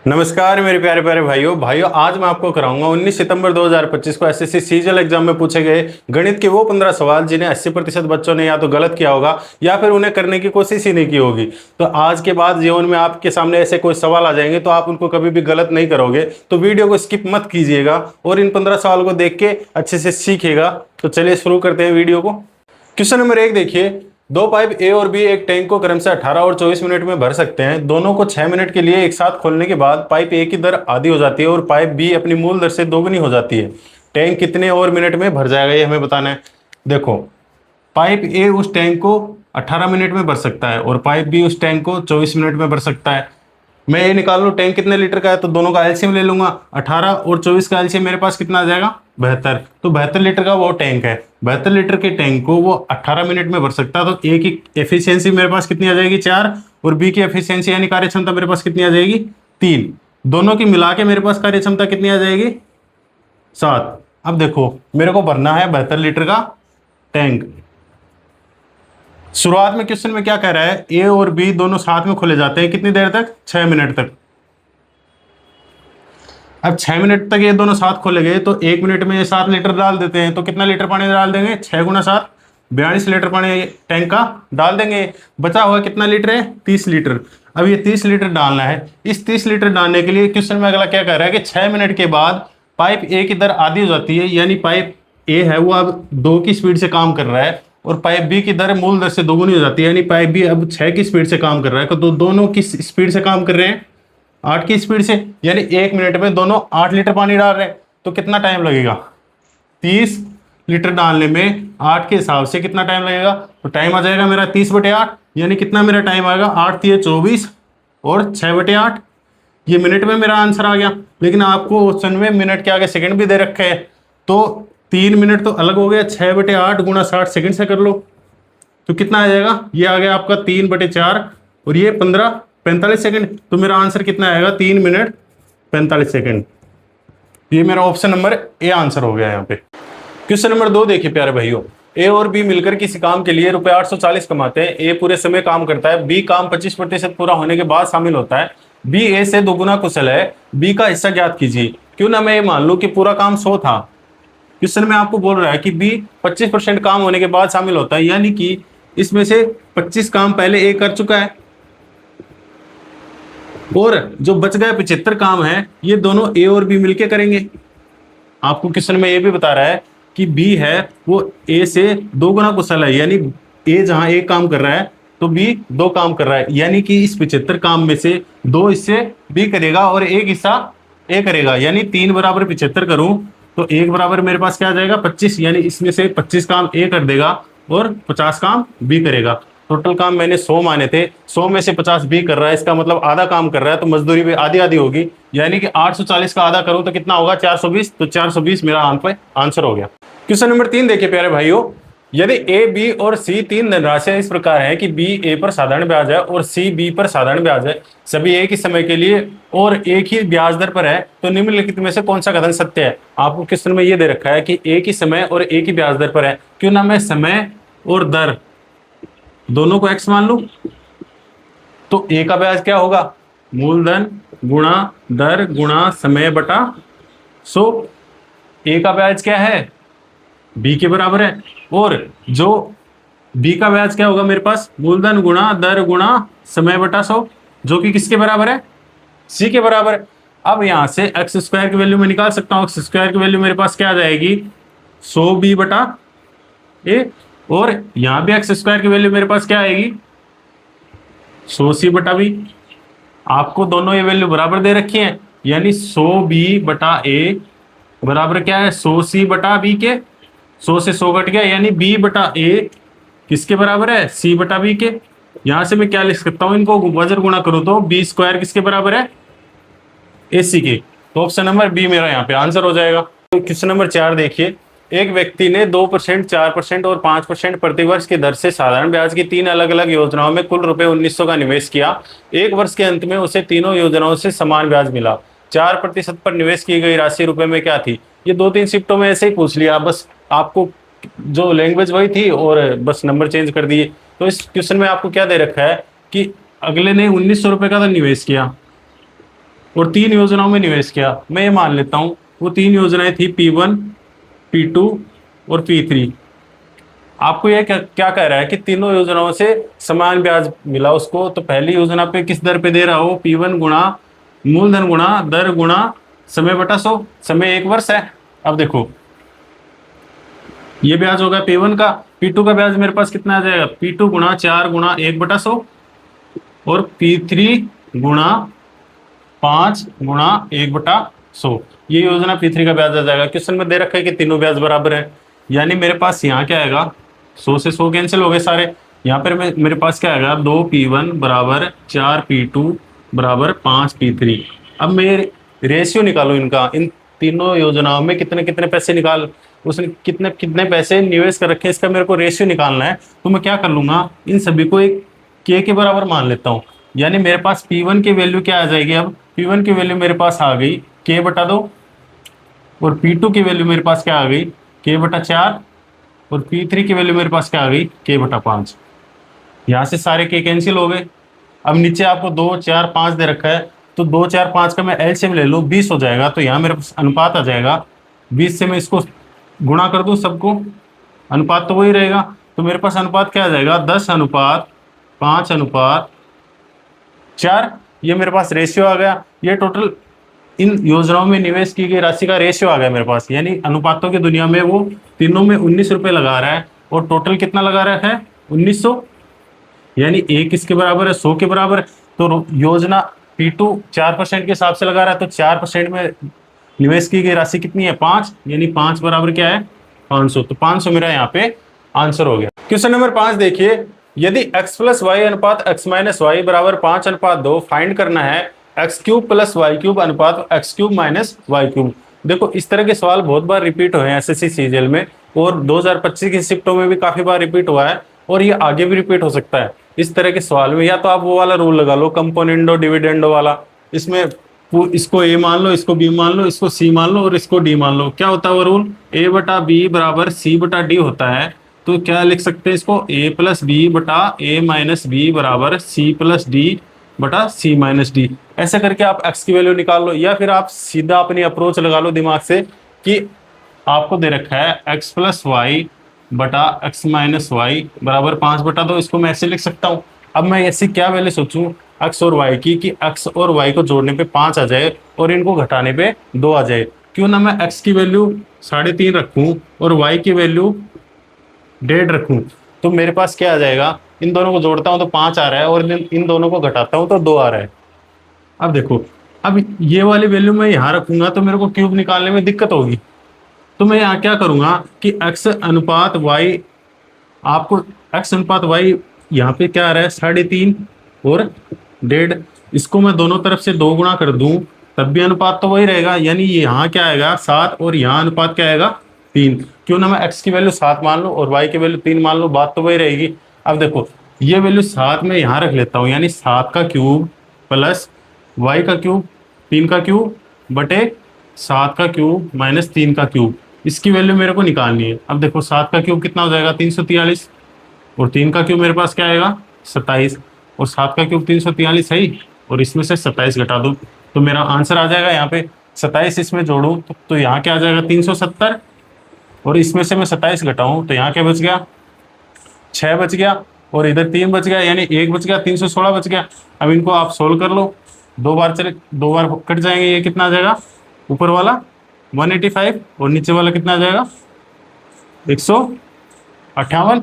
नमस्कार मेरे प्यारे प्यारे भाइयों आज मैं आपको कराऊंगा 19 सितंबर 2025 को एसएससी सीजीएल एग्जाम में पूछे गए गणित के वो 15 सवाल जिन्हें 80% बच्चों ने या तो गलत किया होगा या फिर उन्हें करने की कोशिश ही नहीं की होगी। तो आज के बाद जीवन में आपके सामने ऐसे कोई सवाल आ जाएंगे तो आप उनको कभी भी गलत नहीं करोगे। तो वीडियो को स्किप मत कीजिएगा और इन 15 सवाल को देख के अच्छे से सीखिएगा। तो चलिए शुरू करते हैं वीडियो को। क्वेश्चन नंबर 1 देखिए, दो पाइप ए और बी एक टैंक को क्रम से 18 और 24 मिनट में भर सकते हैं। दोनों को 6 मिनट के लिए एक साथ खोलने के बाद पाइप ए की दर आधी हो जाती है और पाइप बी अपनी मूल दर से दोगुनी हो जाती है। टैंक कितने और मिनट में भर जाएगा ये हमें बताना है। देखो, पाइप ए उस टैंक को 18 मिनट में भर सकता है और पाइप बी उस टैंक को 24 मिनट में भर सकता है। मैं ये निकाल लूँ टैंक कितने लीटर का है तो दोनों का एलसीएम ले लूंगा। 18 और 24 का एलसीएम मेरे पास कितना आ जाएगा, 72। तो 72 लीटर का वो टैंक है। 72 लीटर के टैंक को वो 18 मिनट में भर सकता है। तो ए की एफिशिएंसी मेरे पास कितनी आ जाएगी, 4, और बी की एफिशिएंसी यानी कार्य क्षमता मेरे पास कितनी आ जाएगी, 3। दोनों की मिला के मेरे पास कार्य क्षमता कितनी आ जाएगी, 7। अब देखो मेरे को भरना है 72 लीटर का टैंक। शुरुआत में क्वेश्चन में क्या कह रहा है, ए और बी दोनों साथ में खोले जाते हैं कितनी देर तक, 6 मिनट तक। अब 6 मिनट तक ये दोनों साथ खोले गए तो 1 मिनट में ये 7 लीटर डाल देते हैं। तो कितना लीटर पानी डाल देंगे, 6 गुना 7, 42 लीटर पानी टैंक का डाल देंगे। बचा हुआ कितना लीटर है, 30 लीटर। अब ये 30 लीटर डालना है। इस 30 लीटर डालने के लिए क्वेश्चन में अगला क्या कह रहा है कि 6 मिनट के बाद पाइप ए की दर आधी हो जाती है, यानी पाइप ए है वो अब 2 की स्पीड से काम कर रहा है और पाइप बी की दर मूल दर से दोगुनी हो जाती है, यानी पाइप बी अब 6 की स्पीड से काम कर रहा है। तो दोनों की स्पीड से काम कर रहे हैं 8 की स्पीड से, यानी 1 मिनट में दोनों 8 लीटर पानी डाल रहे हैं। तो कितना टाइम लगेगा, 30 लीटर डालने में 8 के हिसाब से कितना टाइम लगेगा, तो टाइम आ जाएगा मेरा 30/8, यानी कितना मेरा टाइम आएगा, 8 × 24 और 6/8। ये मिनट में मेरा आंसर आ गया। लेकिन आपको क्वेश्चन में मिनट के आगे सेकंड भी दे रखे हैं तो 3 मिनट तो अलग हो गया, 6/8 × 60 सेकंड से कर लो तो कितना आ जाएगा, ये आ गया आपका 3/4 और ये 45 सेकंड। तो मेरा आंसर कितना आएगा, 3 मिनट 45 सेकंड। ये मेरा ऑप्शन नंबर ए आंसर हो गया यहाँ पे। क्वेश्चन नंबर 2 देखिए प्यारे भाइयों, ए और बी मिलकर किसी काम के लिए रुपए 840 कमाते हैं। ए पूरे समय काम करता है, बी काम 25% पूरा होने के बाद शामिल होता है। बी ए से दोगुना कुशल है, बी का हिस्सा ज्ञात कीजिए। क्यों ना मैं ये मान लूं कि पूरा काम 100 था। क्वेश्चन में आपको बोल रहा है कि बी 25% काम होने के बाद शामिल होता है, यानी कि इसमें से 25 काम पहले ए कर चुका है और जो बच गए 75 काम है ये दोनों ए और बी मिलके करेंगे। आपको क्वेश्चन में ये भी बता रहा है कि बी है वो ए से 2 गुना कुशल है, यानी ए जहां एक काम कर रहा है तो बी 2 काम कर रहा है, यानी कि इस 75 काम में से 2 हिस्से बी करेगा और 1 हिस्सा ए करेगा। यानी 3 बराबर 75 करूं तो 1 बराबर मेरे पास क्या आ जाएगा, 25, यानी इसमें से 25 काम ए कर देगा और 50 काम बी करेगा। टोटल काम मैंने 100 माने थे, 100 में से 50 बी कर रहा है, इसका मतलब आधा काम कर रहा है, तो मजदूरी भी आधी आधी होगी। यानी कि 840 का आधा करूं तो कितना होगा, 420। तो 420 मेरा आंसर हो गया। क्वेश्चन नंबर 3 देखिए प्यारे भाइयों, यदि ए बी और सी 3 धनराशियां इस प्रकार है कि बी ए पर साधारण ब्याज है और सी बी पर साधारण ब्याज है, सभी एक ही समय के लिए और एक ही ब्याज दर पर है, तो निम्नलिखित में से कौन सा कथन सत्य है। आपको क्वेश्चन में ये दे रखा है कि एक ही समय और एक ही ब्याज दर पर है। क्यों ना मैं समय और दर दोनों को एक्स मान लूं तो ए का ब्याज क्या होगा, मूलधन गुणा दर गुणा समय बटा 100। ए का ब्याज क्या है, बी के बराबर है, और जो बी का ब्याज क्या होगा मेरे पास, मूलधन गुणा दर गुणा समय बटा 100, जो कि किसके बराबर है, सी के बराबर। अब यहां से एक्स स्क्वायर की वैल्यू में निकाल सकता हूं। एक्स स्क्वायर की वैल्यू मेरे पास क्या आ जाएगी, 100 बी बटा ए, और यहां भी एक्स स्क्वायर की वैल्यू मेरे पास क्या आएगी, 100 सी बटा बी। आपको दोनों ये वैल्यू बराबर दे रखी है, यानी 100 बी बटा ए बराबर क्या है, 100 सी बटा बी के। 100 से 100 घट गया, यानी बी बटा ए किसके बराबर है, सी बटा बी के। यहां से मैं क्या लिख सकता हूं, इनको वजन गुणा करूं तो बी स्क्वायर किसके बराबर है, ए सी के। तो ऑप्शन नंबर बी मेरा यहाँ पे आंसर हो जाएगा। तो क्वेश्चन नंबर 4 देखिए, एक व्यक्ति ने 2%, 4% और 5% प्रतिवर्ष की दर से साधारण ब्याज की 3 अलग अलग योजनाओं में कुल रुपए 1900 का निवेश किया। एक वर्ष के अंत में उसे तीनों योजनाओं से समान ब्याज मिला। 4% पर निवेश की गई राशि रुपए में क्या थी। ये 2-3 शिफ्टों में ऐसे ही पूछ लिया, बस आपको जो लैंग्वेज वही थी और बस नंबर चेंज कर दिए। तो इस क्वेश्चन में आपको क्या दे रखा है कि अगले ने 1900 रुपए का तो निवेश किया, और 3 योजनाओं में निवेश किया। मैं ये मान लेता हूँ वो 3 योजनाएं थी P1, P2 और P3। आपको ये क्या क्या कह रहा है कि तीनों योजनाओं से समान ब्याज मिला उसको, तो पहली योजना पे किस दर पे दे रहा हो, P1 गुणा मूलधन गुणा दर गुणा समय बटा 100, समय 1 वर्ष है। अब देखो ये ब्याज होगा P1 का, P2 का ब्याज मेरे पास कितना आ जाएगा, P2 गुणा 4 गुणा 1 बटा 100 और P3 गुणा 5 गुणा 1 बटा 100। ये योजना P3 का ब्याज आ जाएगा। क्वेश्चन में दे रखा है कि तीनों ब्याज बराबर है, यानी मेरे पास यहाँ क्या आएगा, 100 से 100 कैंसिल हो गए सारे। यहाँ पर मेरे पास क्या आएगा, 2P1 बराबर 4P2 बराबर 5P3। अब मैं रेशियो निकालो इनका, इन तीनों योजनाओं में कितने कितने पैसे निकाल, उसने कितने कितने पैसे निवेश कर रखे हैं, इसका मेरे को रेशियो निकालना है। तो मैं क्या कर लूंगा, इन सभी को एक K के बराबर मान लेता हूँ। यानी मेरे पास P1 की वैल्यू क्या आ जाएगी, अब P1 की वैल्यू मेरे पास आ गई K बटा 2 और P2 की वैल्यू मेरे पास क्या आ गई, K बटा 4 और P3 की वैल्यू मेरे पास क्या आ गई, K बटा 5। यहाँ से सारे K कैंसिल हो गए। अब नीचे आपको 2, 4, 5 दे रखा है, तो 2, 4, 5 का मैं एलसीएम ले लूँ, 20 हो जाएगा। तो यहाँ मेरे पास अनुपात आ जाएगा 20 से मैं इसको गुणा कर दूँ सबको, अनुपात तो वही रहेगा। तो मेरे पास अनुपात क्या आ जाएगा, 10:5:4। ये मेरे पास रेशियो आ गया। ये टोटल इन योजनाओं में निवेश की गई राशि का रेशियो आ गया मेरे पास। यानी अनुपातों की दुनिया में वो तीनों में 19 रुपये लगा रहा है और टोटल कितना लगा रहा है, 1900। यानी एक इसके बराबर है, 100 के बराबर है। तो योजना P2 4% के हिसाब से लगा रहा है, तो 4% में निवेश की गई राशि कितनी है, 5। यानी 5 बराबर क्या है, 500। तो 500 मेरा यहाँ पे आंसर हो गया। क्वेश्चन नंबर 5 देखिए, यदि x प्लस वाई अनुपात x माइनस वाई बराबर 5:2 फाइंड करना है x cube plus y cube अनुपात x cube minus y cube. देखो इस तरह के सवाल बहुत बार रिपीट हुए हैं एसएससी सीजीएल में, और 2025 की शिफ्टों में भी काफी बार रिपीट हुआ है, और ये आगे भी रिपीट हो सकता है इस तरह के सवाल में। या तो आप वो वाला रूल लगा लो, कंपोनेंडो डिविडेंडो वाला, इसमें इसको A मान लो, इसको B मान लो, इसको C मान लो और इसको D मान लो। क्या होता है वो रूल, A बटा B बराबर C बटा D होता है। तो क्या लिख सकते हैं इसको, A प्लस B बटा A माइनस B बराबर C प्लस D बटा C माइनस D। ऐसे करके आप x की वैल्यू निकाल लो, या फिर आप सीधा अपनी अप्रोच लगा लो दिमाग से कि आपको दे रखा है x प्लस वाई बटा x माइनस वाई बराबर 5/2। इसको मैं ऐसे लिख सकता हूँ। अब मैं ऐसी क्या वैल्यू सोचूं x और y की, कि x और y को जोड़ने पे 5 आ जाए और इनको घटाने पे 2 आ जाए। क्यों ना मैं x की वैल्यू 3.5 रखूं और y की वैल्यू 1.5 रखूं। तो मेरे पास क्या आ जाएगा, इन दोनों को जोड़ता हूं तो 5 आ रहा है, और इन दोनों को घटाता हूं तो 2 आ रहा है। अब देखो, अब ये वाली वैल्यू मैं यहाँ रखूंगा तो मेरे को क्यूब निकालने में दिक्कत होगी। तो मैं यहाँ क्या करूंगा कि x अनुपात y, आपको x अनुपात y यहाँ पे क्या आ रहा है, 3.5 और 1.5, इसको मैं दोनों तरफ से 2 गुणा कर दूं तब भी अनुपात तो वही रहेगा। यानी यहाँ क्या आएगा 7 और यहाँ अनुपात क्या आएगा 3। क्यों ना मैं x की वैल्यू 7 मान लूँ और y की वैल्यू 3 मान लूँ, बात तो वही रहेगी। अब देखो ये वैल्यू 7 में यहाँ रख लेता हूँ, यानी 7 का क्यूब प्लस y का क्यूब 3 का क्यूब बटे 7 का क्यूब माइनस 3 का क्यूब, इसकी वैल्यू मेरे को निकालनी है। अब देखो 7 का क्यूब कितना हो जाएगा 343, और 3 का क्यूब मेरे पास क्या आएगा 27, और 7 का क्यूब 343 है ही, और इसमें से 27 घटा दो तो मेरा आंसर आ जाएगा यहाँ पे 27। इसमें जोड़ूँ तो यहाँ क्या आ जाएगा 370, और इसमें से मैं 27 घटाऊँ तो यहाँ क्या बच गया 6 बच गया, और इधर 3 बच गया, यानी 1 बच गया, 316 बच गया। अब इनको आप सोल्व कर लो, 2 बार कट जाएंगे। ये कितना आ जाएगा, ऊपर वाला 185 और नीचे वाला कितना आ जाएगा 158।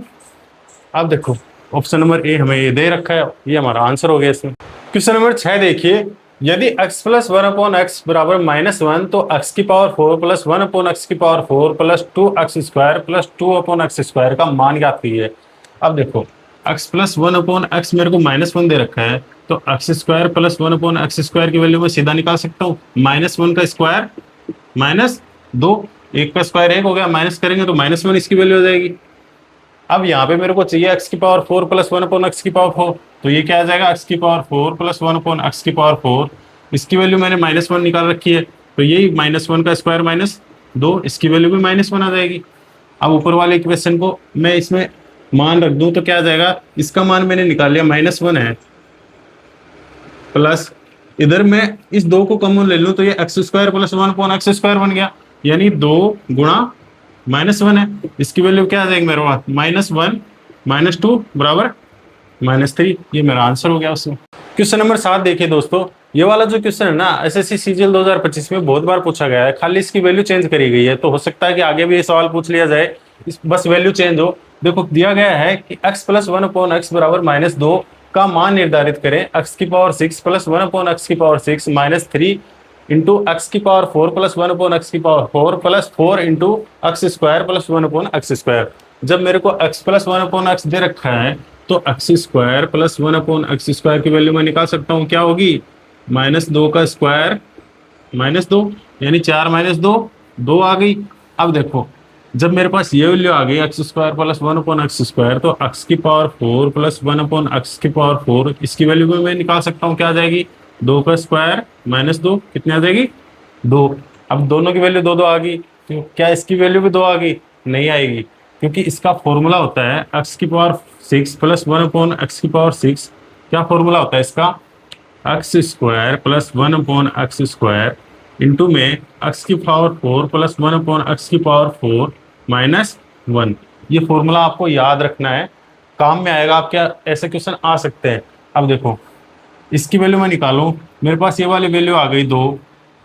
अब देखो ऑप्शन नंबर ए हमें ये दे रखा है, ये हमारा आंसर हो गया इसमें। क्वेश्चन नंबर 6 देखिए, यदि x प्लस 1/x बराबर -1 तो x की पावर 4 प्लस 1/x की power 4 plus 2x square plus 2/x square का मान ज्ञात कीजिए। अब देखो x प्लस 1/x मेरे को -1 दे रखा है, तो x square plus 1/x square की वैल्यू मैं सीधा निकाल सकता हूँ। -1 का स्क्वायर -2, 1 का स्क्वायर 1 हो गया, माइनस करेंगे तो -1 इसकी वैल्यू हो जाएगी। अब यहाँ पे मेरे को चाहिए x की पावर 4 प्लस 1/x की पावर 4, तो ये क्या आ जाएगा x की पावर 4 प्लस 1/x की पावर 4, इसकी वैल्यू मैंने -1 निकाल रखी है, तो यही -1 का स्क्वायर -2, इसकी वैल्यू भी -1 आ जाएगी। अब ऊपर वाले इक्वेशन को मैं इसमें मान रख दूं तो क्या आ जाएगा, इसका मान मैंने निकाल लिया -1 है, प्लस इधर मैं इस 2 को कॉमन ले लूं तो ये x square plus 1 upon x square बन गया, यानी 2 गुणा -1 है। इसकी वैल्यू क्या आ जाएगी मेरे पास, -1 -2 बराबर -3। ये मेरा आंसर हो गया उसमें। क्वेश्चन नंबर 7 देखिए दोस्तों, ये वाला जो क्वेश्चन है ना एसएससी सीजीएल 2025 में बहुत बार पूछा गया है, खाली इसकी वैल्यू चेंज करी गई है, तो हो सकता है कि आगे भी ये सवाल पूछ लिया जाए, बस वैल्यू चेंज हो। देखो दिया गया है कि x प्लस 1 अपॉन एक्स बराबर -2 का मान निर्धारित करें, x की पावर 6 प्लस 1 अपॉन एक्स की पावर 6 -3 इंटू एक्स की पावर 4 प्लस 1 अपॉन एक्स की power 4 plus 4 into x square plus 1 upon x square. जब मेरे को x प्लस 1 अपॉन एक्स दे रखा है तो x square plus 1 upon x square की वैल्यू मैं निकाल सकता हूँ, क्या होगी, -2 का स्क्वायर -2 यानी 4 -2 2 आ गई। अब देखो जब मेरे पास ये वैल्यू आ गई x square plus 1 upon x square, तो एक्स की पावर 4 प्लस 1 अपॉन एक्स की पावर 4 इसकी वैल्यू भी मैं निकाल सकता हूँ, क्या आ जाएगी, 2 का स्क्वायर -2 कितनी आ जाएगी, 2। अब दोनों की वैल्यू 2 2 आ गई, तो क्या इसकी वैल्यू भी 2 आ गई, नहीं आएगी, क्योंकि इसका फॉर्मूला होता है एक्स की पावर 6 प्लस 1 अपॉन एक्स की पावर 6। क्या फॉर्मूला होता है इसका, x square plus 1 upon x square into में एक्स की पावर 4 प्लस 1 अपॉन एक्स की पावर 4 -1। ये फॉर्मूला आपको याद रखना है, काम में आएगा, आपके ऐसे क्वेश्चन आ सकते हैं। अब देखो इसकी वैल्यू मैं निकालूं, मेरे पास ये वाली वैल्यू आ गई 2,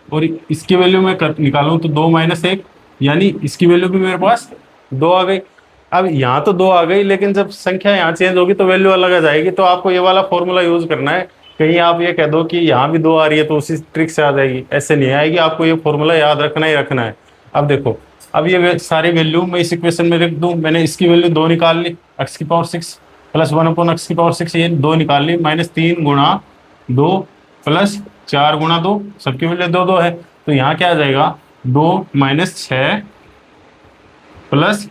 और इसकी वैल्यू मैं निकालूं तो 2 - 1 यानी इसकी वैल्यू भी मेरे पास 2 आ गई। अब यहाँ तो 2 आ गई, लेकिन जब संख्या यहाँ चेंज होगी तो वैल्यू अलग आ जाएगी, तो आपको ये वाला फॉर्मूला यूज करना है। कहीं आप ये कह दो कि यहाँ भी 2 आ रही है तो उसी ट्रिक से आ जाएगी, ऐसे नहीं आएगी, आपको ये फॉर्मूला याद रखना ही रखना है। अब देखो अब ये सारी वैल्यू मैं इस इक्वेशन में रख दूं, मैंने इसकी वैल्यू 2 निकाल ली, एक्स की पावर 6 प्लस 1 अपॉन एक्स की पावर 6 ये 2 निकाल ली, -3 गुणा 2 प्लस 4 गुणा 2, सबकी वैल्यू 2 2 है, तो यहाँ क्या आ जाएगा, 2 - 6 प्लस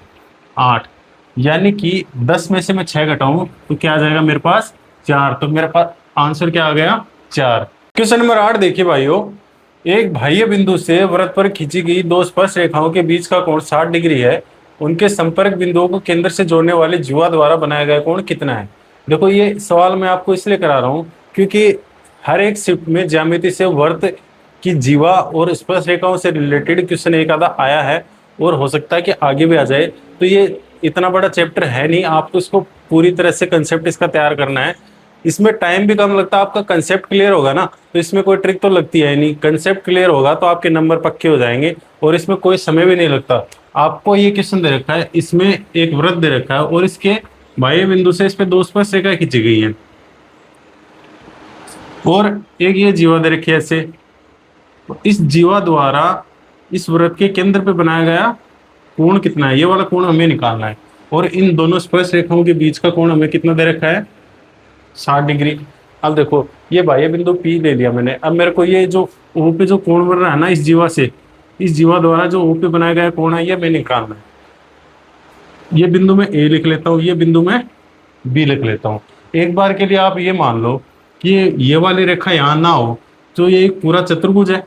8, यानी कि 10 में से मैं 6 घटाऊं तो क्या आ जाएगा मेरे पास 4, तो मेरे पास आंसर क्या आ गया 4। क्वेश्चन नंबर 8 देखिए भाइयों, एक बाह्य बिंदु से वृत्त पर खींची गई 2 स्पर्श रेखाओं के बीच का कोण 60 डिग्री है, उनके संपर्क बिंदुओं को केंद्र से जोड़ने वाले जीवा द्वारा बनाया गया कोण कितना है। देखो ये सवाल मैं आपको इसलिए करा रहा हूँ क्योंकि हर एक शिफ्ट में ज्यामिति से वृत्त की जीवा और स्पर्श रेखाओं से रिलेटेड क्वेश्चन एक आधा आया है, और हो सकता है कि आगे भी आ जाए। तो ये इतना बड़ा चैप्टर है नहीं, आपको इसको पूरी तरह से कंसेप्ट इसका तैयार करना है, इसमें टाइम भी कम लगता है, आपका कंसेप्ट क्लियर होगा ना तो इसमें कोई ट्रिक तो लगती है नहीं, कंसेप्ट क्लियर होगा तो आपके नंबर पक्के हो जाएंगे, और इसमें कोई समय भी नहीं लगता। आपको ये क्वेश्चन दे रखा है, इसमें एक वृत्त दे रखा है और इसके बाह्य बिंदु से इस पे 2 स्पर्श रेखा खींची गई है, और एक ये जीवा दे रखी है ऐसे, इस जीवा द्वारा इस वृत्त के केंद्र पे बनाया गया कोण कितना है, ये वाला कोण हमें निकालना है, और इन दोनों स्पर्श रेखाओं के बीच का कोण हमें कितना दे रखा है 60 डिग्री। अब देखो ये बाह्य बिंदु P ले लिया मैंने, अब मेरे को ये जो O पे जो कोण बन रहा है ना इस जीवा से, इस जीवा द्वारा जो O पे बनाया गया कोण है ये मैं निकालना है। ये बिंदु मैं A लिख लेता हूँ, ये बिंदु मैं B लिख लेता हूँ। एक बार के लिए आप ये मान लो कि ये वाली रेखा यहाँ ना हो, तो ये एक पूरा चतुर्भुज है,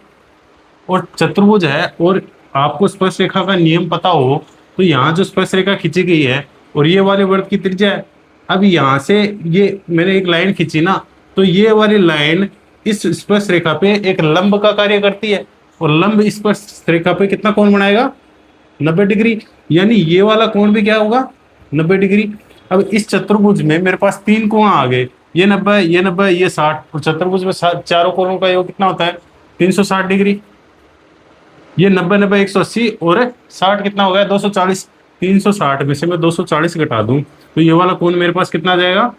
और चतुर्भुज है और आपको स्पर्श रेखा का नियम पता हो, तो यहाँ जो स्पर्श रेखा खींची गई है और ये वाले वृत्त की त्रिज्या है। अब यहाँ से ये मैंने एक लाइन खींची ना, तो ये वाली लाइन इस स्पर्श रेखा पे एक लंब का कार्य करती है, और लंब स्पर्श रेखा पे कितना कोण बनाएगा 90 डिग्री, यानी ये वाला कोण भी क्या होगा 90 डिग्री। अब इस चतुर्भुज में मेरे पास 3 कोण आ गए, ये 90, ये 90, ये 60, और चतुर्भुज में चारों कोणों का योग कितना होता है 360 डिग्री। ये 90 90 180 और 60 कितना हो गया 240, 360 में से मैं 240 घटा दूं तो ये वाला कोण मेरे पास कितना आ जाएगा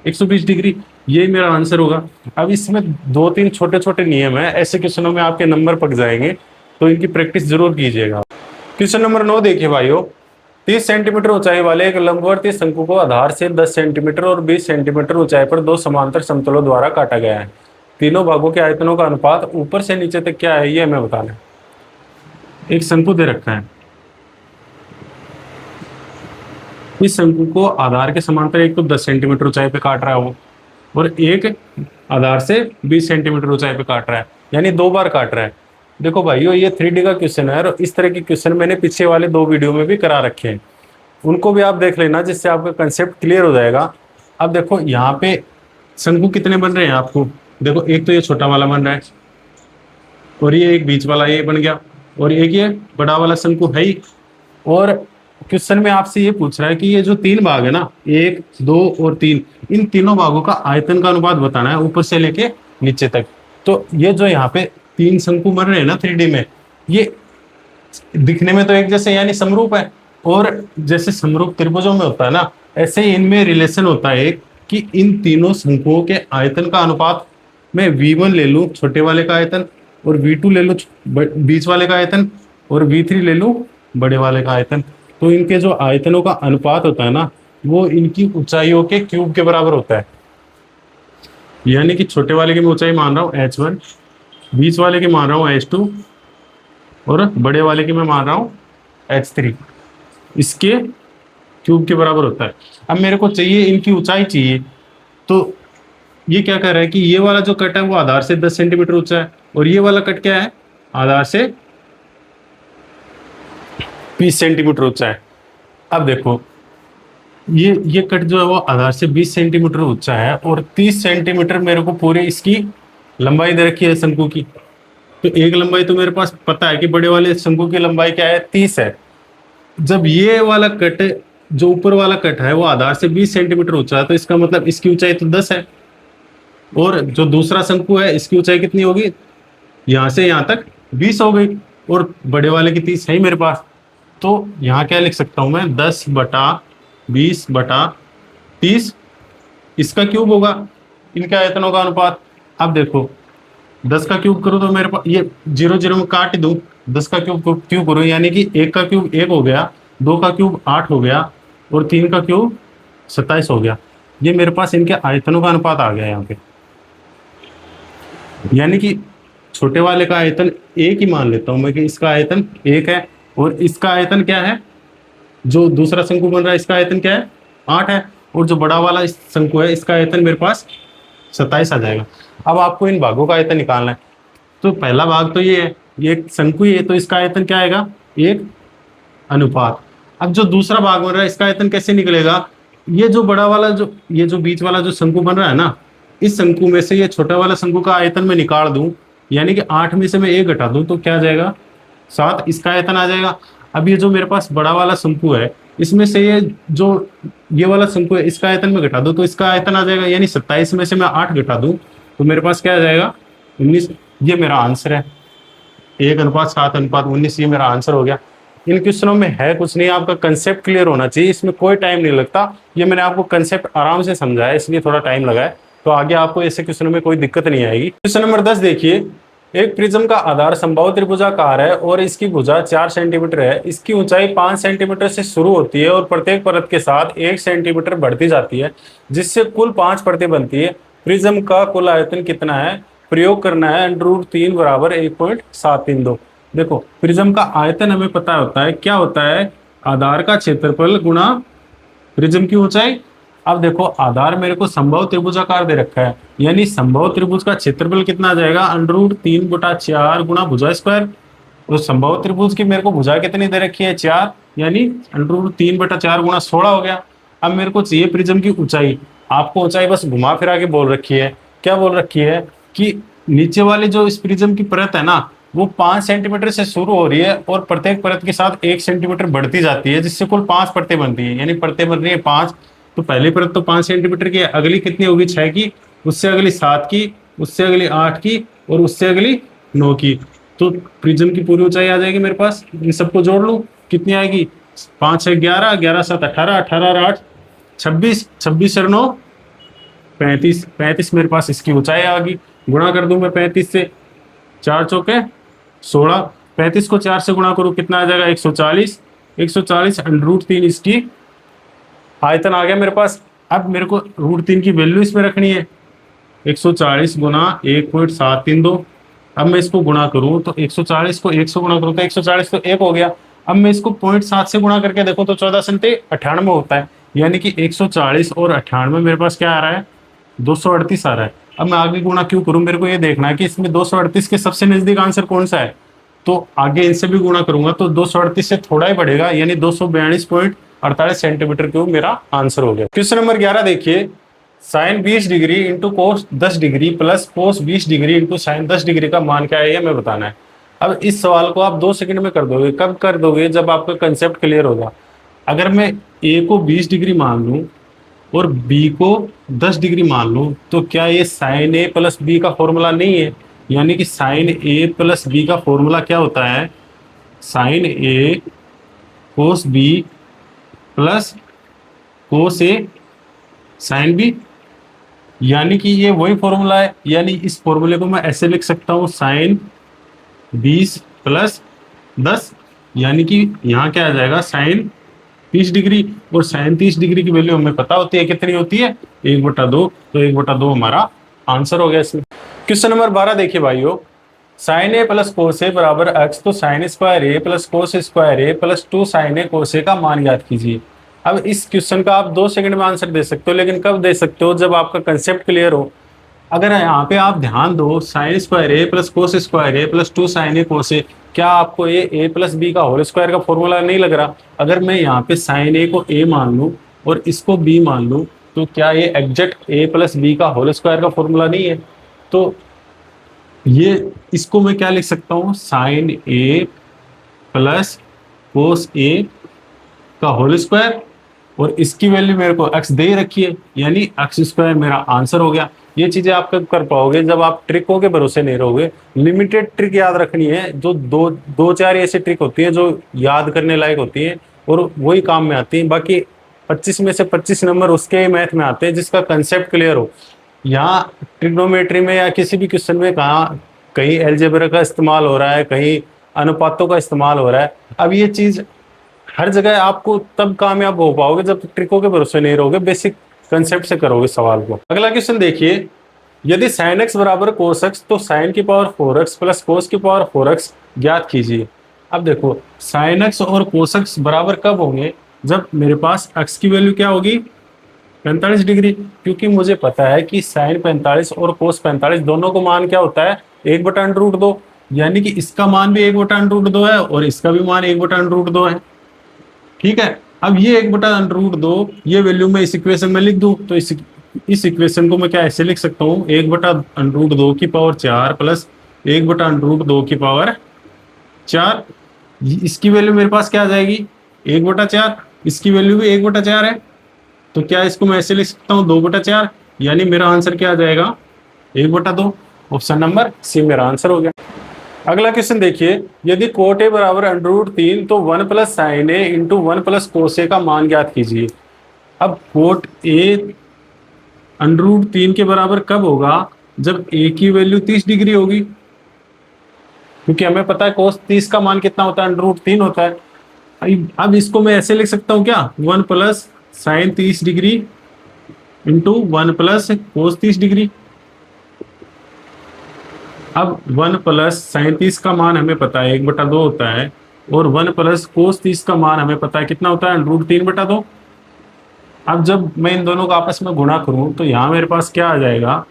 120 डिग्री, यही मेरा आंसर होगा। अब इसमें 2-3 छोटे छोटे नियम है, ऐसे क्वेश्चनों में आपके नंबर पक जाएंगे, तो इनकी प्रैक्टिस जरूर कीजिएगा। क्वेश्चन नंबर 9 देखिए भाइयों, 30 सेंटीमीटर ऊंचाई वाले एक लंबवर्ती शंकु को आधार से 10 सेंटीमीटर और 20 सेंटीमीटर ऊंचाई पर 2 समांतर समतलों द्वारा काटा गया है। तीनों भागों के आयतनों का अनुपात ऊपर से नीचे तक क्या है ये हमें बताना है। एक शंकु दे रखा है, इस शंकु को आधार के समांतर एक तो 10 सेंटीमीटर ऊंचाई पे काट रहा है वो, और एक आधार से 20 सेंटीमीटर ऊंचाई पे काट रहा है, यानी 2 बार काट रहा है। देखो भाइयों ये 3D का क्वेश्चन है, और इस तरह के क्वेश्चन मैंने पीछे वाले 2 वीडियो में भी करा रखे हैं, उनको भी आप देख लेना जिससे आपका कंसेप्ट क्लियर हो जाएगा। अब देखो यहाँ पे शंकु कितने बन रहे हैं आपको देखो एक तो ये छोटा वाला बन रहा है, और ये एक बीच वाला ये बन गया, और एक ये बड़ा वाला शंकु है ही। और क्वेश्चन में आपसे ये पूछ रहा है कि ये जो तीन भाग है ना, एक दो और तीन, इन तीनों भागों का आयतन का अनुपात बताना है ऊपर से लेके नीचे तक। तो ये जो यहाँ पे तीन शंकु बन रहे हैं ना 3D में, ये दिखने में तो एक जैसे यानी समरूप है, और जैसे समरूप त्रिभुजों में होता है ना, ऐसे ही इनमें रिलेशन होता है कि इन तीनों शंकुओं के आयतन का अनुपात, मैं V1 ले लूं छोटे वाले का आयतन, और V2 ले लूं बीच वाले का आयतन, और V3 ले लूं बड़े वाले का आयतन। तो इनके जो आयतनों का अनुपात होता है ना, वो इनकी ऊंचाइयों के क्यूब के बराबर होता है। यानी कि छोटे वाले की मैं ऊंचाई मान रहा हूँ h1, बीच वाले की मान रहा हूँ h2, और बड़े वाले की मैं मान रहा हूँ h3, इसके क्यूब के बराबर होता है। अब मेरे को चाहिए इनकी ऊंचाई चाहिए, तो ये क्या कर रहा है कि ये वाला जो कट है वो आधार से 10 सेंटीमीटर ऊंचा है, और ये वाला कट क्या है, आधार से 20 सेंटीमीटर ऊंचा है। अब देखो ये कट जो है वो आधार से 20 सेंटीमीटर ऊंचा है, और 30 सेंटीमीटर मेरे को पूरे इसकी लंबाई दे रखी है शंकु की। तो एक लंबाई तो मेरे पास पता है कि बड़े वाले शंकु की लंबाई क्या है, 30 है। जब ये वाला कट जो ऊपर वाला कट है वो आधार से 20 सेंटीमीटर ऊंचा है, तो इसका मतलब इसकी ऊंचाई तो 10 है, और जो दूसरा शंकु है इसकी ऊंचाई कितनी होगी, यहाँ से यहाँ तक 20 हो गई, और बड़े वाले की 30 है ही मेरे पास। तो यहाँ क्या लिख सकता हूं मैं, 10/20/30, इसका क्यूब होगा इनके आयतनों का अनुपात। अब देखो 10 का क्यूब करो तो मेरे पास ये 0 0 में काट दूं, 10 का क्यूब क्यूब करो यानी कि 1 का क्यूब 1 हो गया, 2 का क्यूब 8 हो गया, और 3 का क्यूब 27 हो गया। ये मेरे पास इनके आयतनों का अनुपात आ गया यहाँ पे। यानी कि छोटे वाले का आयतन 1 ही मान लेता हूं मैं कि इसका आयतन 1 है, और इसका आयतन क्या है, जो दूसरा शंकु बन रहा है इसका आयतन क्या है, 8 है, और जो बड़ा वाला शंकु है इसका आयतन मेरे पास 27 आ जाएगा। अब आपको इन भागों का आयतन निकालना है। तो पहला भाग तो ये है, ये शंकु ही है, तो इसका आयतन क्या आएगा, 1 अनुपात। अब जो दूसरा भाग बन रहा है इसका आयतन कैसे निकलेगा, ये जो बड़ा वाला ये जो बीच वाला जो शंकु बन रहा है ना, इस शंकु में से ये छोटा वाला शंकु का आयतन मैं निकाल दूं, यानी कि 8 में से मैं 1 घटा दूं, तो क्या आ जाएगा, 7, इसका आयतन आ जाएगा। अब ये जो मेरे पास बड़ा वाला शंकु है, इसमें से ये वाला शंकु है इसका आयतन में घटा दूं, तो इसका आयतन आ जाएगा, यानी 27 में से मैं 8 घटा दूं तो मेरे पास क्या आ जाएगा, 19। ये मेरा आंसर है, 1:7:19, ये मेरा आंसर हो गया। इन क्वेश्चनों में है कुछ नहीं, आपका कंसेप्ट क्लियर होना चाहिए, इसमें कोई टाइम नहीं लगता। ये मैंने आपको कंसेप्ट आराम से समझाया, इसलिए थोड़ा टाइम लगा है, तो आगे आपको ऐसे क्वेश्चनों में कोई दिक्कत नहीं आएगी। क्वेश्चन नंबर 10 देखिए, एक प्रिज्म का आधार समबाहु त्रिभुजाकार है और इसकी भुजा 4 सेंटीमीटर है। इसकी ऊंचाई 5 सेंटीमीटर से शुरू होती है और प्रत्येक परत के साथ 1 सेंटीमीटर बढ़ती जाती है, जिससे कुल 5 परतें बनती है। प्रिज्म का कुल आयतन कितना है, प्रयोग करना है √3 बराबर 1.732। देखो प्रिज्म का आयतन हमें पता होता है, क्या होता है, आधार का क्षेत्रफल गुणा प्रिज्म की ऊंचाई। अब देखो आधार मेरे को समबाहु त्रिभुजाकार दे रखा है, यानी समबाहु त्रिभुज का क्षेत्रफल कितना आ जाएगा, √3/4 गुणा भुजा स्क्वायर। तो समबाहु त्रिभुज की मेरे को भुजा कितनी दे रखी है, 4, यानी √3/4 गुणा 16 हो गया। अब मेरे को चाहिए प्रिज्म की ऊंचाई। आपको ऊंचाई बस घुमा फिरा के बोल रखी है, क्या बोल रखी है कि नीचे वाले जो इस प्रिज्म की परत है ना, वो 5 सेंटीमीटर से शुरू हो रही है और प्रत्येक परत के साथ 1 सेंटीमीटर बढ़ती जाती है, जिससे कुल 5 परतें बनती है, यानी परतें बन रही है 5। तो पहली परत तो 5 सेंटीमीटर की है, अगली कितनी होगी, 6 की, उससे अगली 7 की, उससे अगली 8 की, और उससे अगली 9 की। तो प्रिज्म की पूरी ऊंचाई आ जाएगी मेरे पास। इन सबको जोड़ लूं, कितनी आएगी, 5 6 11, 11 7 18, 18 8 26, 26 और 9 35, 35 मेरे पास इसकी ऊंचाई आ गई। गुणा कर दूं मैं 35 से, 4 चौके 16, 35 को 4 से गुणा करूं कितना आ जाएगा, 140, 140 √3 इसकी आयतन आ गया मेरे पास। अब मेरे को √3 की वैल्यू इसमें रखनी है, 140 गुना 1.732। अब मैं इसको गुणा करूं तो 140 को 1 से गुणा करूं तो 140 तो 1 हो गया। अब मैं इसको 0.7 से गुणा करके देखूं तो 14 संते 98 होता है, यानी कि 140 और 98 मेरे पास क्या आ रहा है, 238 आ रहा है। अब मैं आगे गुणा क्यों करूं, मेरे को ये देखना है कि इसमें 238 के सबसे नजदीक आंसर कौन सा है। तो आगे इनसे भी गुणा करूंगा तो 238 से थोड़ा ही बढ़ेगा, यानी 242.48 सेंटीमीटर क्यूब मेरा आंसर हो गया। क्वेश्चन नंबर 11 देखिए, sine 20 degree into cos 10 degree plus cos 20 degree into sine 10 degree का मान क्या है ये हमें बताना है। अब इस सवाल को आप 2 सेकंड में कर दोगे। कब कर दोगे? जब आपका कंसेप्ट क्लियर होगा। अगर मैं ए को 20 डिग्री मान लूं और बी को 10 डिग्री मान लूं तो क्या ये साइन ए प्लस बी का फॉर्मूला नहीं है? यानी कि साइन ए प्लस बी का फॉर्मूला क्या होता है? साइन ए कोस बी प्लस कोस ए साइन बी। यानी कि ये वही फॉर्मूला है। यानी इस फॉर्मूले को मैं ऐसे लिख सकता हूँ, साइन 20 प्लस 10, यानी कि यहाँ क्या आ जाएगा, साइन 30 डिग्री। और साइन 30 डिग्री की वैल्यू हमें पता होती है, कितनी होती है? 1/2। तो 1/2 हमारा आंसर हो गया इसमें। क्वेश्चन नंबर 12 देखिए भाइयों, साइन ए प्लस कोस ए बराबर एक्स, तो साइन स्क्वायर ए प्लस कोस स्क्वायर ए प्लस 2 साइन ए कोस ए का मान ज्ञात कीजिए। अब इस क्वेश्चन का आप 2 सेकंड में आंसर दे सकते हो, लेकिन कब दे सकते हो? जब आपका कंसेप्ट क्लियर हो। अगर यहाँ पे आप ध्यान दो, साइन स्क्वायर ए प्लस कोस स्क्वायर ए प्लस 2 साइन ए कोस ए, क्या आपको ये ए प्लस बी का होल स्क्वायर का फॉर्मूला नहीं लग रहा? अगर मैं यहाँ पे साइन ए को ए मान लूँ और इसको बी मान लूँ, तो क्या ये एग्जैक्ट ए प्लस बी का होल स्क्वायर का फॉर्मूला नहीं है? तो ये इसको मैं क्या लिख सकता हूँ, साइन ए प्लस कोस ए का होल स्क्वायर, और इसकी वैल्यू मेरे को एक्स दे ही रखी है, यानी एक्स स्क्वायर मेरा आंसर हो गया। ये चीजें आप कब कर पाओगे? जब आप ट्रिकों के भरोसे नहीं रहोगे। लिमिटेड ट्रिक याद रखनी है, जो दो चार ऐसी ट्रिक होती है जो याद करने लायक होती है और वही काम में आती है। बाकी 25 में से 25 नंबर उसके मैथ में आते हैं जिसका कंसेप्ट क्लियर हो। यहाँ ट्रिग्नोमेट्री में या किसी भी क्वेश्चन में कहाँ कहीं अलजेब्रा का इस्तेमाल हो रहा है, कहीं अनुपातों का इस्तेमाल हो रहा है। अब ये चीज हर जगह आपको तब कामयाब हो पाओगे जब ट्रिकों के भरोसे नहीं रहोगे, बेसिक कंसेप्ट से करोगे सवाल को। अगला क्वेश्चन देखिए, यदि साइन एक्स बराबर कोस एक्स, तो साइन की पावर 4x प्लस कोस की पावर 4x ज्ञात कीजिए। अब देखो, साइन एक्स और कोस एक्स बराबर कब होंगे? जब मेरे पास एक्स की वैल्यू क्या होगी, 45 डिग्री। क्योंकि मुझे पता है कि साइन 45 और कोस 45 दोनों को मान क्या होता है, 1/√2। यानी कि इसका मान भी 1/√2 है और इसका भी मान 1/√2 है। ठीक है, अब ये 1/√2 ये वैल्यू मैं इस इक्वेशन में लिख दूं, तो इस इक्वेशन को मैं क्या ऐसे लिख सकता हूँ, 1/√2 की पावर 4 प्लस 1/√2 की पावर 4। इसकी वैल्यू मेरे पास क्या आ जाएगी, 1/4। इसकी वैल्यू भी 1/4 है, तो क्या इसको मैं ऐसे लिख सकता हूँ, 2/4। यानी मेरा आंसर क्या आ जाएगा, 1/2। ऑप्शन नंबर सी मेरा आंसर हो गया। अगला क्वेश्चन देखिए, यदि कोट ए बराबर √3, तो 1 प्लस साइन ए इंटू 1 प्लस कोस ए का मान ज्ञात कीजिए। अब कोट ए √3 के बराबर कब होगा, जब ए की वैल्यू 30 डिग्री होगी। क्योंकि हमें पता है कोस 30 का मान कितना होता है, √3 होता है। अब इसको मैं ऐसे लिख सकता हूँ क्या, 1 plus sign 30 degree into 1 plus cos 30 degree. अब 1 प्लस साइन 30 का मान हमें पता है 1/2 होता है, और 1 प्लस कोस 30 का मान हमें पता है कितना होता है, √3/2। अब जब मैं इन दोनों का आपस में गुणा करूं तो यहाँ मेरे पास क्या आ जाएगा,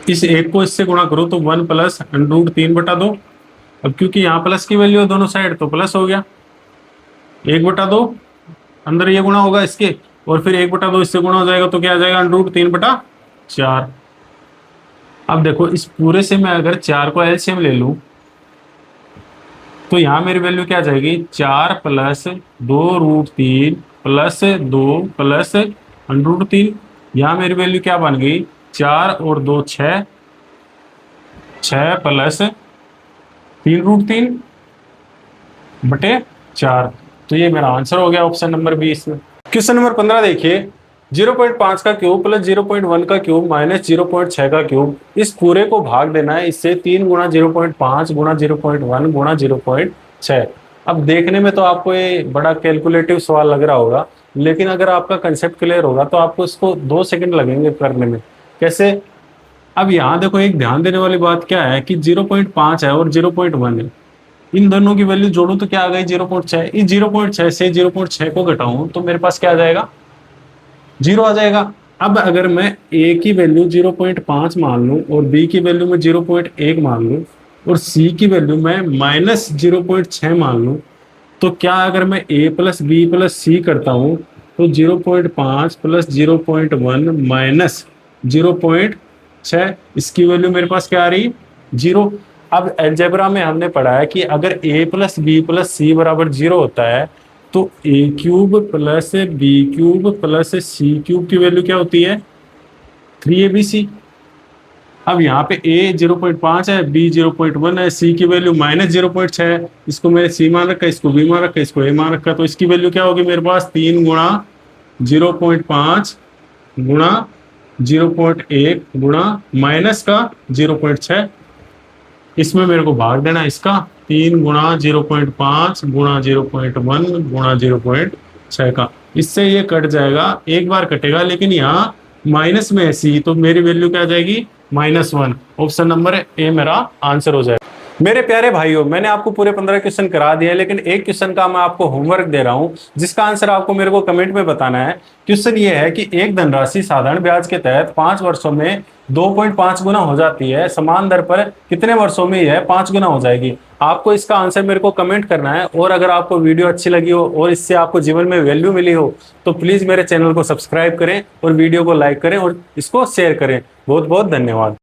इस एक को इससे गुणा करूं तो 1 प्लस √3/2। अब क्योंकि यहाँ प्लस की वैल्यू है दोनों साइड, तो प्लस हो गया 1/2। अंदर ये गुणा होगा इसके, और फिर 1/2 इससे गुणा हो जाएगा, तो क्या आ जाएगा, √3/4। अब देखो, इस पूरे से मैं अगर 4 को एलसीएम ले लूं तो यहाँ मेरी वैल्यू क्या आ जाएगी, 4 प्लस 2√3 प्लस 2 प्लस √3। यहाँ मेरी वैल्यू क्या बन गई, 4 और 2 6, 6 प्लस 3√3/4। तो ये मेरा आंसर हो गया ऑप्शन नंबर 20 में। क्वेश्चन नंबर 15 देखिए, 0.5 का क्यूब प्लस 0.1 का क्यूब माइनस 0.6 का क्यूब, इस पूरे को भाग देना है इससे 3 गुणा 0.5 गुणा 0.1 गुणा 0.6। अब देखने में तो आपको ये बड़ा कैलकुलेटिव सवाल लग रहा होगा, लेकिन अगर आपका कंसेप्ट क्लियर होगा तो आपको इसको 2 सेकंड लगेंगे करने में। कैसे? अब यहाँ देखो, एक ध्यान देने वाली बात क्या है कि 0.5 है और 0.1 है, इन दोनों की वैल्यू जोड़ू तो क्या आ गई, 0.6। इस 0.6 से 0.6 को घटाऊं तो मेरे पास क्या आ जाएगा, 0 आ जाएगा। अब अगर मैं a की वैल्यू 0.5 मान लूं और b की वैल्यू मैं 0.1 मान लूं और c की वैल्यू मैं -0.6 मान लूं, तो क्या अगर मैं a प्लस बी प्लस सी करता हूं तो 0.5 प्लस 0.1 माइनस 0.6, इसकी वैल्यू मेरे पास क्या आ रही? 0। अब अलजेब्रा में हमने पढ़ा है कि अगर a plus B plus C बराबर 0 होता है तो a cube plus B cube plus C cube की वैल्यू क्या होती है? 3abc। अब यहाँ पे a 0.5 है, b 0.1 है, c की वैल्यू माइनस 0.6 है। इसको मैंने c मान रखा है, इसको b मान रखा है, इसको a मान रखा है, तो इसकी वैल्यू क्या होगी मेरे पास? 3 गुणा 0.5 गुणा 0.1 गुणा माइनस का 0.6। इसमें मेरे को भाग देना इसका, 3 गुणा 0.5 गुणा 0.1 गुणा 0.6 का। इससे ये कट जाएगा, एक बार कटेगा, लेकिन यहाँ माइनस में है सी, तो मेरी वैल्यू क्या आ जाएगी? -1। ऑप्शन नंबर ए मेरा आंसर हो जाएगा। मेरे प्यारे भाइयों, मैंने आपको पूरे 15 क्वेश्चन करा दिए, लेकिन एक क्वेश्चन का मैं आपको होमवर्क दे रहा हूं, जिसका आंसर आपको मेरे को कमेंट में बताना है। क्वेश्चन ये है कि एक धनराशि साधारण ब्याज के तहत 5 वर्षों में 2.5 गुना हो जाती है, समान दर पर कितने वर्षों में यह 5 गुना हो जाएगी? आपको इसका आंसर मेरे को कमेंट करना है। और अगर आपको वीडियो अच्छी लगी हो और इससे आपको जीवन में वैल्यू मिली हो तो प्लीज मेरे चैनल को सब्सक्राइब करें और वीडियो को लाइक करें और इसको शेयर करें। बहुत बहुत धन्यवाद।